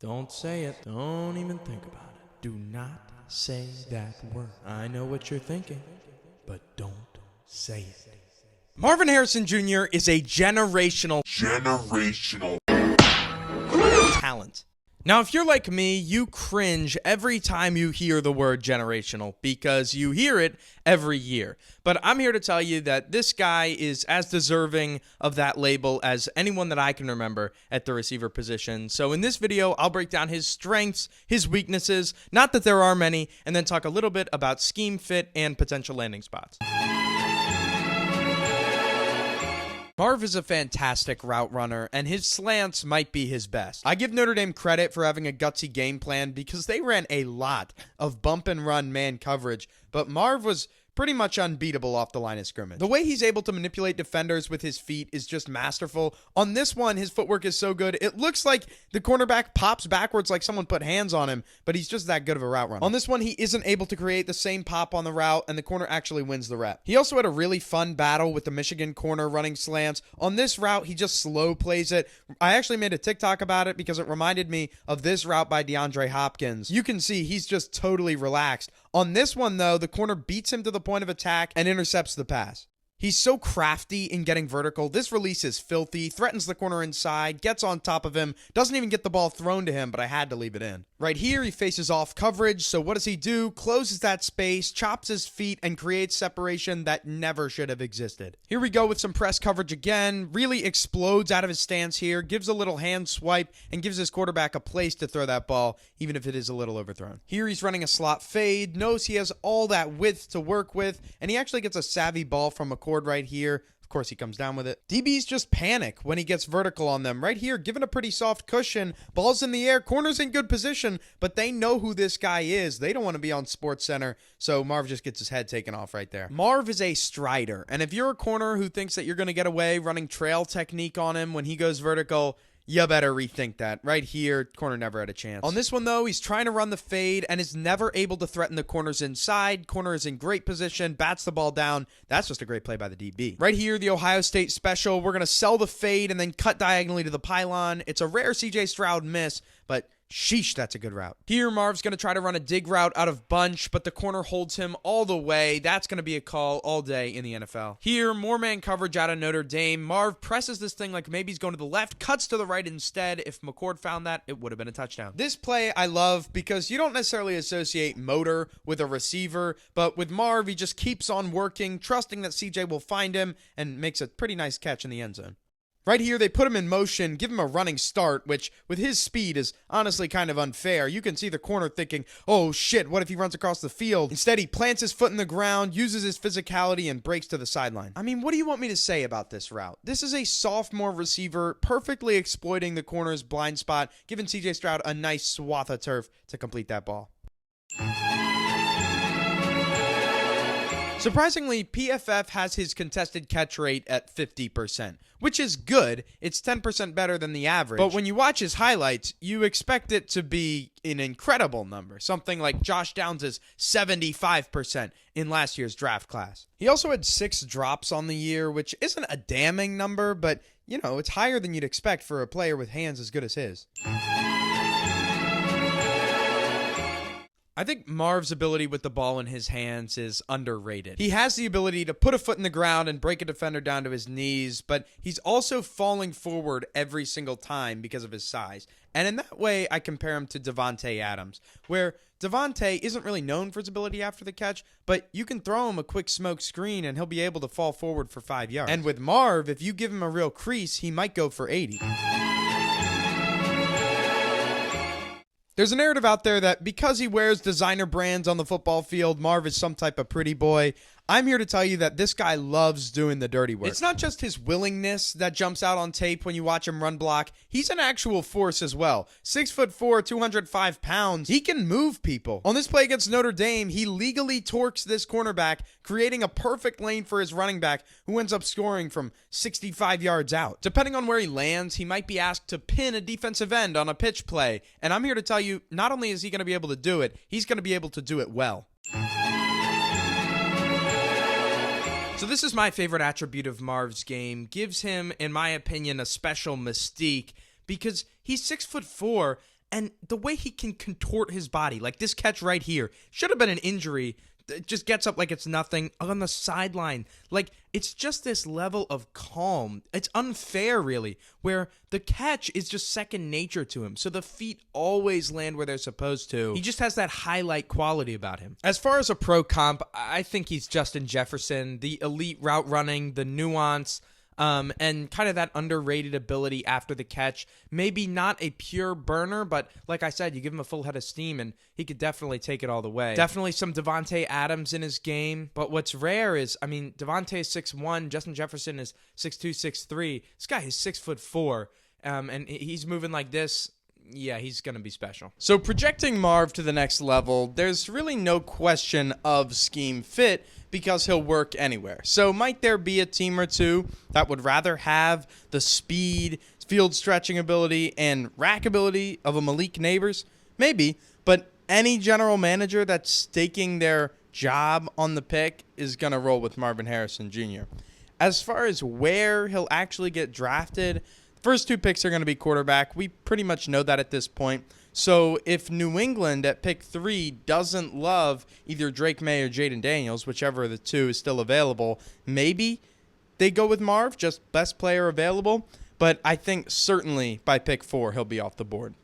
Don't say it. Don't even think about it. Do not say that word. I know what you're thinking, but don't say it. Marvin Harrison Jr. is a generational talent. Now, if you're like me, you cringe every time you hear the word generational because you hear it every year. But I'm here to tell you that this guy is as deserving of that label as anyone that I can remember at the receiver position. So in this video, I'll break down his strengths, his weaknesses, not that there are many, and then talk a little bit about scheme fit and potential landing spots. Marv is a fantastic route runner, and his slants might be his best. I give Notre Dame credit for having a gutsy game plan because they ran a lot of bump and run man coverage, but Marv was pretty much unbeatable off the line of scrimmage. The way he's able to manipulate defenders with his feet is just masterful. On this one, his footwork is so good, it looks like the cornerback pops backwards like someone put hands on him, but he's just that good of a route runner. On this one, he isn't able to create the same pop on the route, and the corner actually wins the rep. He also had a really fun battle with the Michigan corner running slants. On this route, he just slow plays it. I actually made a TikTok about it because it reminded me of this route by DeAndre Hopkins. You can see he's just totally relaxed. On this one, though, the corner beats him to the point of attack and intercepts the pass. He's so crafty in getting vertical. This release is filthy, threatens the corner inside, gets on top of him, doesn't even get the ball thrown to him, but I had to leave it in. Right here, he faces off coverage, so what does he do? Closes that space, chops his feet, and creates separation that never should have existed. Here we go with some press coverage again, really explodes out of his stance here, gives a little hand swipe, and gives his quarterback a place to throw that ball, even if it is a little overthrown. Here he's running a slot fade, knows he has all that width to work with, and he actually gets a savvy ball from a cord right here. Of course, he comes down with it. DBs just panic when he gets vertical on them. Right here, given a pretty soft cushion, ball's in the air, corner's in good position, but they know who this guy is. They don't want to be on Sports Center, so Marv just gets his head taken off right there. Marv is a strider, and if you're a corner who thinks that you're going to get away running trail technique on him when he goes vertical, you better rethink that. Right here, corner never had a chance. On this one, though, he's trying to run the fade and is never able to threaten the corners inside. Corner is in great position, bats the ball down. That's just a great play by the DB. Right here, the Ohio State special. We're going to sell the fade and then cut diagonally to the pylon. It's a rare C.J. Stroud miss, but sheesh, that's a good route. Here, Marv's going to try to run a dig route out of bunch, but the corner holds him all the way. That's going to be a call all day in the NFL. Here, more man coverage out of Notre Dame. Marv presses this thing like maybe he's going to the left, cuts to the right instead. If McCord found that, it would have been a touchdown. This play I love because you don't necessarily associate motor with a receiver, but with Marv, he just keeps on working, trusting that CJ will find him, and makes a pretty nice catch in the end zone. Right here, they put him in motion, give him a running start, which, with his speed, is honestly kind of unfair. You can see the corner thinking, oh shit, what if he runs across the field? Instead, he plants his foot in the ground, uses his physicality, and breaks to the sideline. I mean, what do you want me to say about this route? This is a sophomore receiver, perfectly exploiting the corner's blind spot, giving CJ Stroud a nice swath of turf to complete that ball. Surprisingly, PFF has his contested catch rate at 50%, which is good. It's 10% better than the average. But when you watch his highlights, you expect it to be an incredible number, something like Josh Downs' 75% in last year's draft class. He also had 6 drops on the year, which isn't a damning number, but, you know, it's higher than you'd expect for a player with hands as good as his. I think Marv's ability with the ball in his hands is underrated. He has the ability to put a foot in the ground and break a defender down to his knees, but he's also falling forward every single time because of his size. And in that way, I compare him to Davante Adams, where Davante isn't really known for his ability after the catch, but you can throw him a quick smoke screen and he'll be able to fall forward for 5 yards. And with Marv, if you give him a real crease, he might go for 80. There's a narrative out there that because he wears designer brands on the football field, Marv is some type of pretty boy. I'm here to tell you that this guy loves doing the dirty work. It's not just his willingness that jumps out on tape when you watch him run block. He's an actual force as well. 6'4", 205 pounds. He can move people. On this play against Notre Dame, he legally torques this cornerback, creating a perfect lane for his running back, who ends up scoring from 65 yards out. Depending on where he lands, he might be asked to pin a defensive end on a pitch play. And I'm here to tell you, not only is he going to be able to do it, he's going to be able to do it well. So this is my favorite attribute of Marv's game. Gives him, in my opinion, a special mystique because he's 6'4", And the way he can contort his body, like this catch right here, should have been an injury. It just gets up like it's nothing on the sideline. Like, it's just this level of calm. It's unfair, really, where the catch is just second nature to him. So the feet always land where they're supposed to. He just has that highlight quality about him. As far as a pro comp, I think he's Justin Jefferson. The elite route running, the nuance, and kind of that underrated ability after the catch. Maybe not a pure burner, but like I said, you give him a full head of steam and he could definitely take it all the way. Definitely some Devontae Adams in his game. But what's rare is, I mean, Devontae is 6'1", Justin Jefferson is 6'2", 6'3". This guy is 6'4", and he's moving like this. Yeah, he's going to be special. So projecting Marv to the next level, there's really no question of scheme fit because he'll work anywhere. So might there be a team or two that would rather have the speed, field stretching ability, and rack ability of a Malik Neighbors? Maybe, but any general manager that's staking their job on the pick is going to roll with Marvin Harrison Jr. As far as where he'll actually get drafted, first two picks are going to be quarterback. We pretty much know that at this point. So if New England at pick 3 doesn't love either Drake May or Jaden Daniels, whichever of the two is still available, maybe they go with Marv, just best player available. But I think certainly by pick 4, he'll be off the board.